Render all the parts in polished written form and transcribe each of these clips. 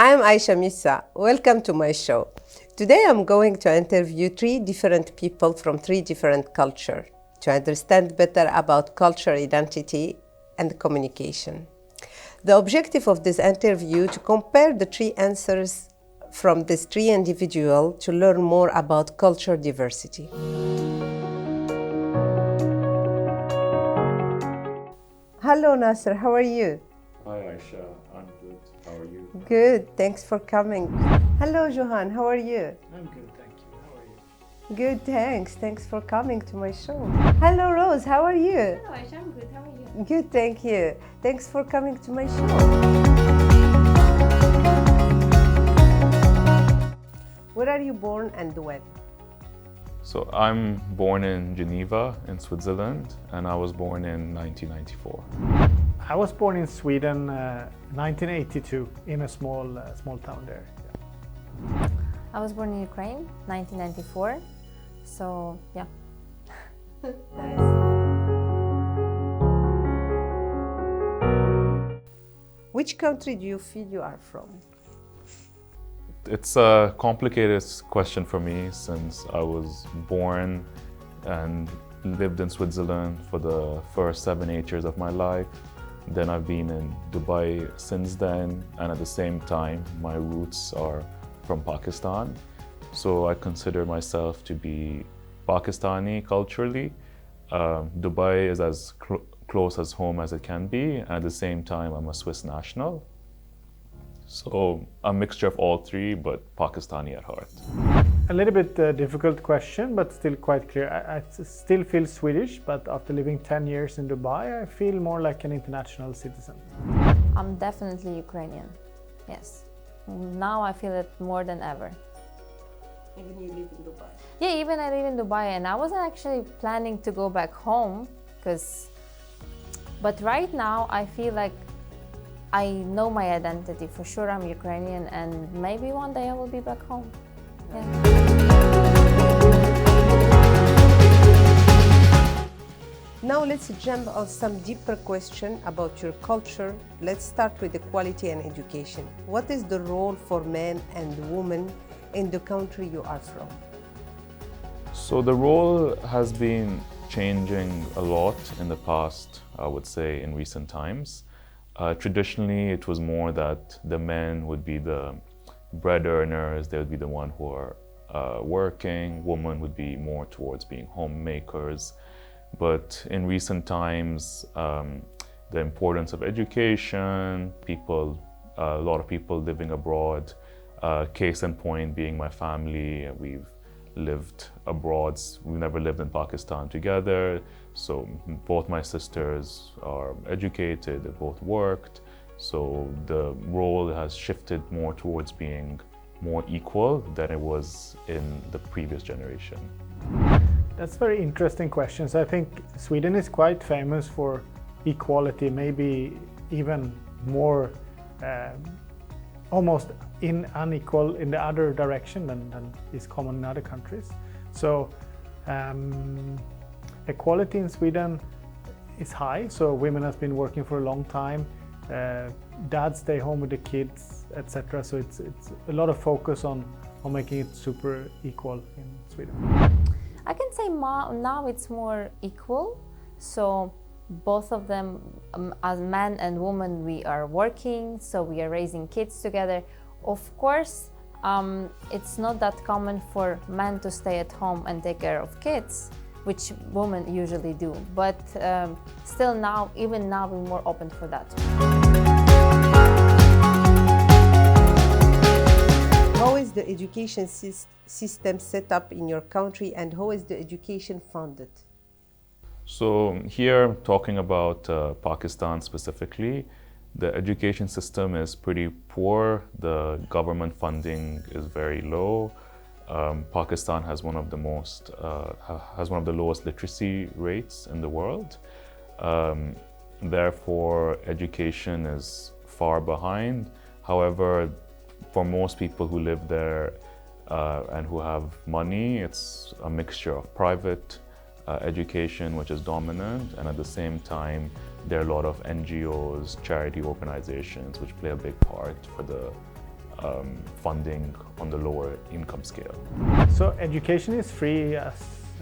I'm Aicha Missa. Welcome to my show. Today I'm going to interview 3 different people from 3 different cultures to understand better about cultural identity and communication. The objective of this interview to compare the 3 answers from these 3 individuals to learn more about culture diversity. Hello Nasser, how are you? Hi Aisha, I'm good. How are you? Good, thanks for coming. Hello Johan, how are you? I'm good, thank you. How are you? Good, thanks. Thanks for coming to my show. Hello Rose, how are you? Hello Aicha, I'm good. How are you? Good, thank you. Thanks for coming to my show. Where are you born and when? So I'm born in Geneva in Switzerland and I was born in 1994. I was born in Sweden, 1982, in a small town there. Yeah. I was born in Ukraine, 1994. So, yeah. Nice. Which country do you feel you are from? It's a complicated question for me since I was born and lived in Switzerland for the first 7-8 years of my life. Then I've been in Dubai since then, and at the same time, my roots are from Pakistan. So I consider myself to be Pakistani culturally. Dubai is as close as home as it can be. At the same time, I'm a Swiss national. So a mixture of all 3, but Pakistani at heart. A little bit difficult question, but still quite clear. I still feel Swedish, but after living 10 years in Dubai, I feel more like an international citizen. I'm definitely Ukrainian. Yes. Now I feel it more than ever. Even you live in Dubai? Yeah, even I live in Dubai, and I wasn't actually planning to go back home, but right now I feel like I know my identity. For sure I'm Ukrainian, and maybe one day I will be back home. Yeah. Now let's jump on some deeper question about your culture. Let's start with equality and education. What is the role for men and women in the country you are from? So the role has been changing a lot in the past, I would say, in recent times. Traditionally, it was more that the men would be the bread earners, they would be the one who are working, women would be more towards being homemakers. But in recent times, the importance of education, a lot of people living abroad, case in point being my family, we've lived abroad. We never lived in Pakistan together. So both my sisters are educated, they both worked. So the role has shifted more towards being more equal than it was in the previous generation. That's a very interesting question. So I think Sweden is quite famous for equality, maybe even more almost unequal in the other direction than is common in other countries. So equality in Sweden is high, so women have been working for a long time. Dads stay home with the kids, etc. So it's a lot of focus on making it super equal in Sweden. I can say now it's more equal. So both of them, as man and woman, we are working, so we are raising kids together. Of course, it's not that common for men to stay at home and take care of kids, which women usually do. But still now, even now, we're more open for that. How is the education system set up in your country, and how is the education funded? So here, talking about Pakistan specifically, the education system is pretty poor. The government funding is very low. Pakistan has one of the lowest literacy rates in the world. Therefore, education is far behind. However, for most people who live there and who have money, it's a mixture of private education, which is dominant, and at the same time, there are a lot of NGOs, charity organizations, which play a big part for the funding on the lower income scale. So education is free as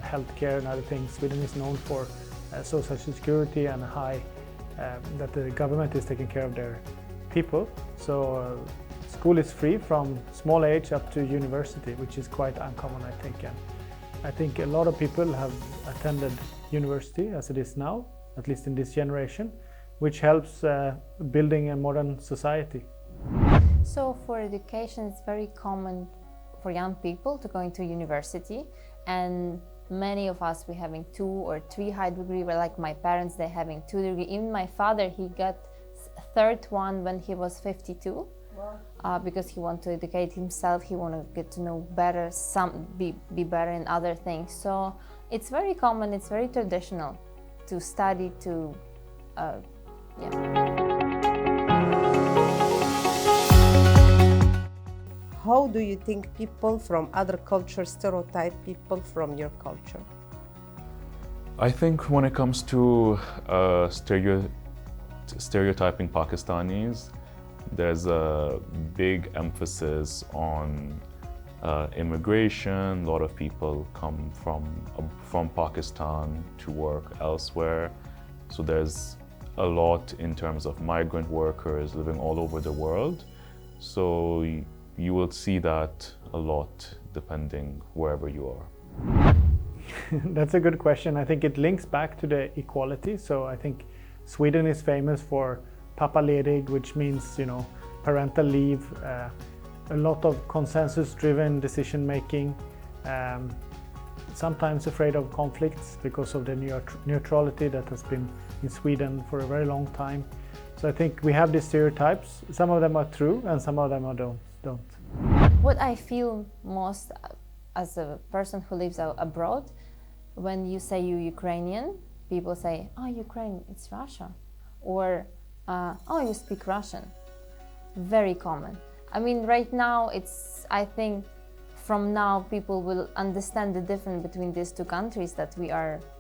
healthcare and other things. Sweden is known for social security and high that the government is taking care of their people. So school is free from small age up to university, which is quite uncommon, I think. And I think a lot of people have attended university as it is now, at least in this generation, which helps building a modern society. So for education, it's very common for young people to go into university, and many of us, we're having 2 or 3 high degree, like my parents, they're having 2 degree. Even my father, he got 3rd one when he was 52. Wow. Because he wanted to educate himself, he wanted to get to know better, be better in other things. So it's very common, it's very traditional to study, How do you think people from other cultures stereotype people from your culture? I think when it comes to stereotyping Pakistanis, there's a big emphasis on immigration. A lot of people come from Pakistan to work elsewhere. So there's a lot in terms of migrant workers living all over the world. So you will see that a lot depending wherever you are. That's a good question. I think it links back to the equality. So I think Sweden is famous for pappaledig, which means, parental leave, a lot of consensus-driven decision-making, sometimes afraid of conflicts because of the neutrality that has been in Sweden for a very long time. So I think we have these stereotypes. Some of them are true and some of them don't. What I feel most as a person who lives abroad, when you say you're Ukrainian, people say, oh, Ukraine, it's Russia. Or, oh, you speak Russian. Very common. I mean, right now, I think from now people will understand the difference between these 2 countries, that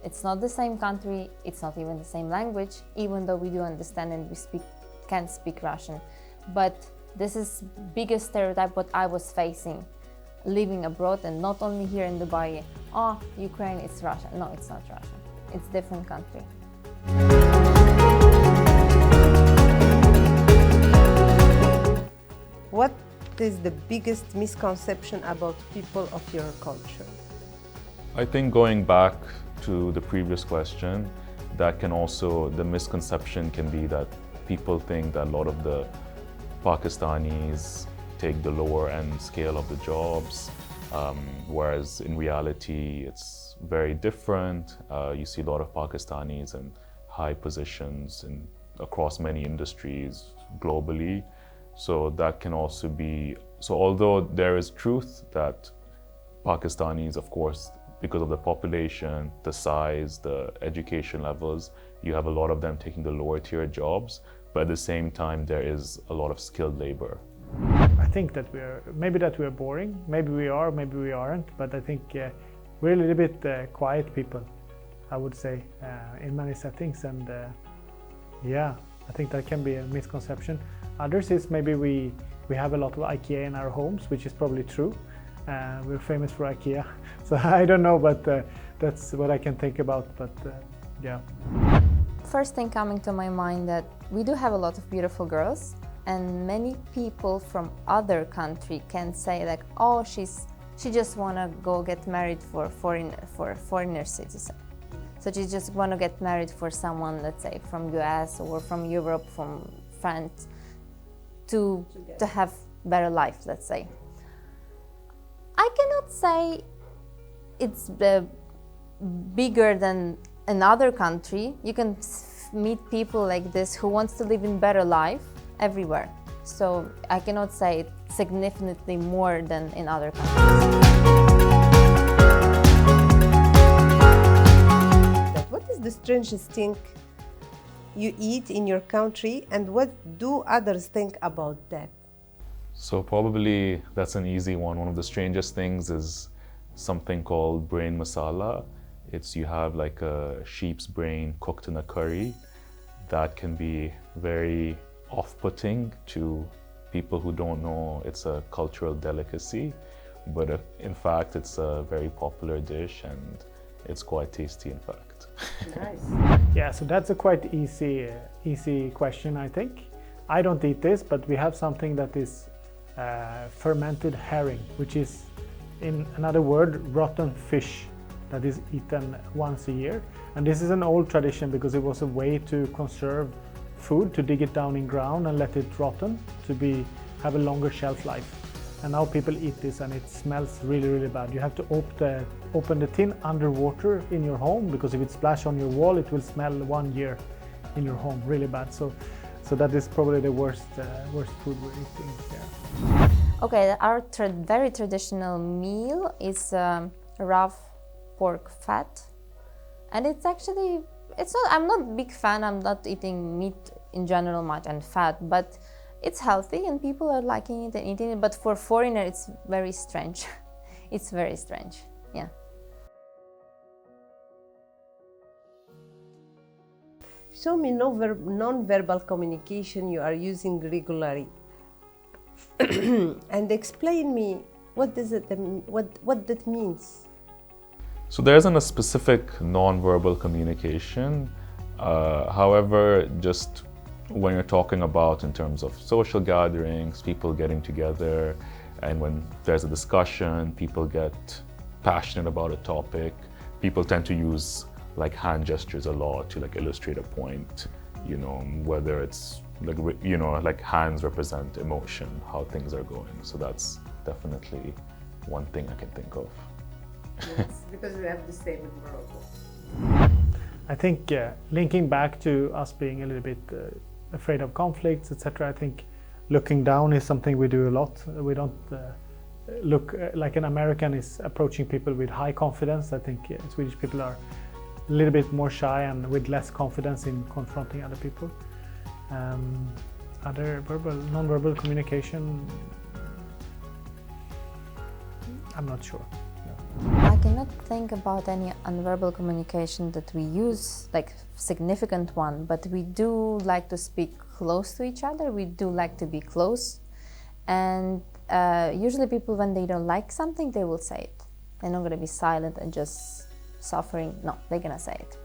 it's not the same country, it's not even the same language, even though we do understand and we can speak Russian. But this is biggest stereotype what I was facing living abroad, and not only here in Dubai. Oh, Ukraine, it's Russia. No, it's not Russia. It's a different country. What is the biggest misconception about people of your culture? I think going back to the previous question, the misconception can be that people think that a lot of the Pakistanis take the lower end scale of the jobs, whereas in reality it's very different. You see a lot of Pakistanis in high positions across many industries globally. So that can also be, although there is truth that Pakistanis, of course, because of the population, the size, the education levels, you have a lot of them taking the lower tier jobs, but at the same time there is a lot of skilled labor. I think that maybe we're boring, maybe we are, maybe we aren't, but I think we're a little bit quiet people, I would say, in many settings, and I think that can be a misconception. Others is maybe we have a lot of IKEA in our homes, which is probably true. We're famous for IKEA, so I don't know, but that's what I can think about, but yeah. First thing coming to my mind that we do have a lot of beautiful girls, and many people from other country can say like, oh, she just wanna go get married for a foreigner citizen. So she just wanna get married for someone, let's say, from US or from Europe, from France, to have better life, let's say. I cannot say it's bigger than another country. You can meet people like this who wants to live in better life everywhere. So I cannot say it's significantly more than in other countries. What is the strangest thing you eat in your country, and what do others think about that? So probably that's an easy one. One of the strangest things is something called brain masala. You have like a sheep's brain cooked in a curry. That can be very off-putting to people who don't know it's a cultural delicacy, but in fact it's a very popular dish and it's quite tasty in fact. Nice. Yeah, so that's a quite easy question, I think. I don't eat this, but we have something that is fermented herring, which is, in another word, rotten fish that is eaten once a year. And this is an old tradition because it was a way to conserve food, to dig it down in ground and let it rotten, to have a longer shelf life. And now people eat this and it smells really, really bad. You have to open the tin underwater in your home, because if it splashes on your wall, it will smell 1 year in your home really bad. So that is probably the worst food we're eating here. Okay, our very traditional meal is raw pork fat, and it's actually, I'm not a big fan. I'm not eating meat in general much and fat, but it's healthy and people are liking it and eating it. But for foreigner, it's very strange. It's very strange. Yeah. Show me non-verbal communication you are using regularly, and explain me what that means. So there isn't a specific non-verbal communication. However, just when you're talking about in terms of social gatherings, people getting together, and when there's a discussion, people get passionate about a topic, people tend to use like hand gestures a lot to like illustrate a point, you know, whether it's like, you know, like hands represent emotion, how things are going. So that's definitely one thing I can think of. Yes, because we have the same in Morocco. I think linking back to us being a little bit afraid of conflicts, etc. I think looking down is something we do a lot. We don't look like an American is approaching people with high confidence. I think Swedish people are a little bit more shy and with less confidence in confronting other people. Other non-verbal communication, I'm not sure. I cannot think about any unverbal communication that we use, like significant one, but we do like to speak close to each other. We do like to be close. And usually people, when they don't like something, they will say it. They're not going to be silent and just suffering. No, they're going to say it.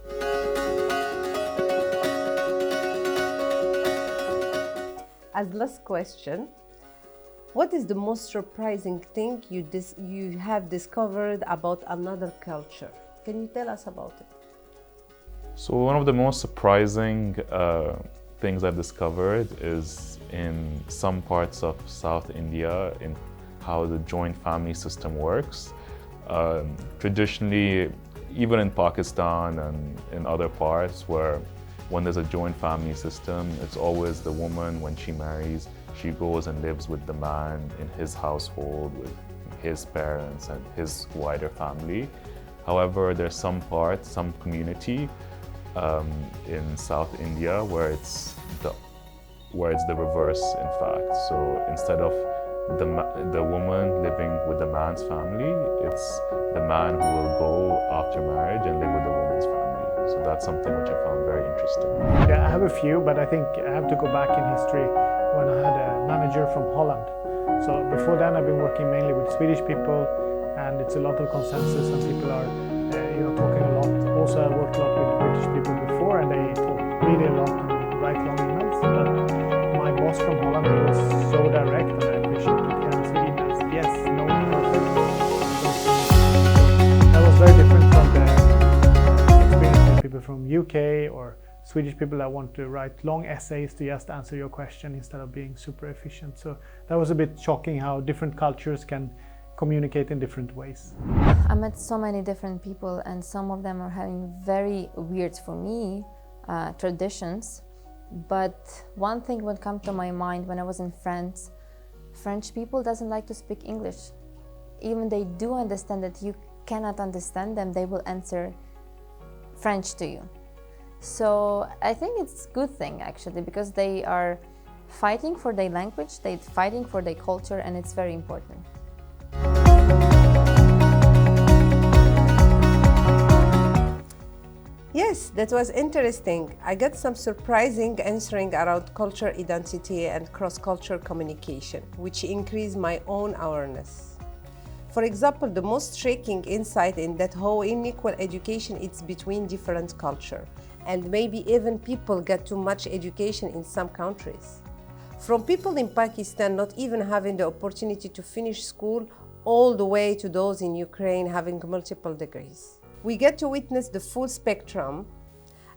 As last question, what is the most surprising thing you have discovered about another culture? Can you tell us about it? So one of the most surprising things I've discovered is in some parts of South India, in how the joint family system works. Traditionally, even in Pakistan and in other parts where when there's a joint family system, it's always the woman, when she marries, she goes and lives with the man in his household, with his parents and his wider family. However, there's some parts, some community in South India where it's the reverse, in fact. So instead of the woman living with the man's family, it's the man who will go after marriage and live with the woman's family. So that's something which I found very interesting. Yeah, I have a few, but I think I have to go back in history when I had a manager from Holland. So before then I've been working mainly with Swedish people, and it's a lot of consensus and people are talking a lot. Also I worked a lot with British people before, and they talk really a lot and write long emails. But my boss from Holland, he was so direct, and I appreciated his emails. Yes, no, perfect. That was very different from the experience with people from UK or Swedish people that want to write long essays to just answer your question instead of being super efficient. So that was a bit shocking how different cultures can communicate in different ways. I met so many different people, and some of them are having very weird, for me, traditions. But one thing would come to my mind when I was in France. French people doesn't like to speak English. Even they do understand that you cannot understand them, they will answer French to you. So I think it's a good thing actually, because they are fighting for their language, they're fighting for their culture, and it's very important. Yes, that was interesting. I got some surprising answering around culture identity and cross-cultural communication, which increased my own awareness. For example, the most striking insight in that how unequal education is between different cultures, and maybe even people get too much education in some countries. From people in Pakistan not even having the opportunity to finish school, all the way to those in Ukraine having multiple degrees. We get to witness the full spectrum.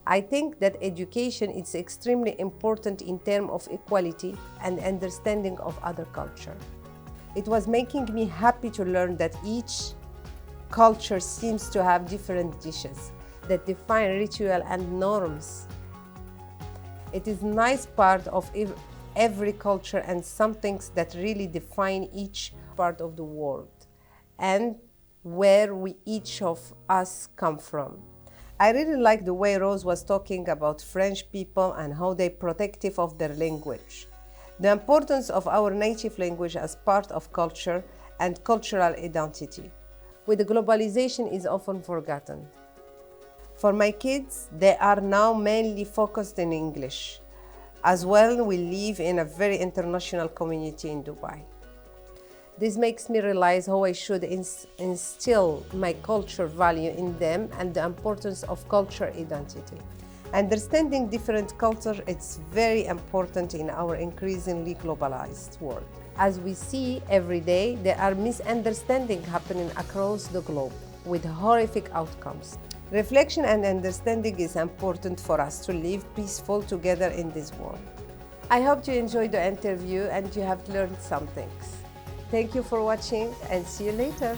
I think that education is extremely important in terms of equality and understanding of other culture. It was making me happy to learn that each culture seems to have different dishes that define ritual and norms. It is a nice part of every culture and some things that really define each part of the world and where we each of us come from. I really like the way Rose was talking about French people and how they're protective of their language. The importance of our native language as part of culture and cultural identity, with globalization is often forgotten. For my kids, they are now mainly focused in English. As well, we live in a very international community in Dubai. This makes me realize how I should instill my culture value in them and the importance of culture identity. Understanding different cultures is very important in our increasingly globalized world. As we see every day, there are misunderstandings happening across the globe with horrific outcomes. Reflection and understanding is important for us to live peaceful together in this world. I hope you enjoyed the interview and you have learned some things. Thank you for watching and see you later.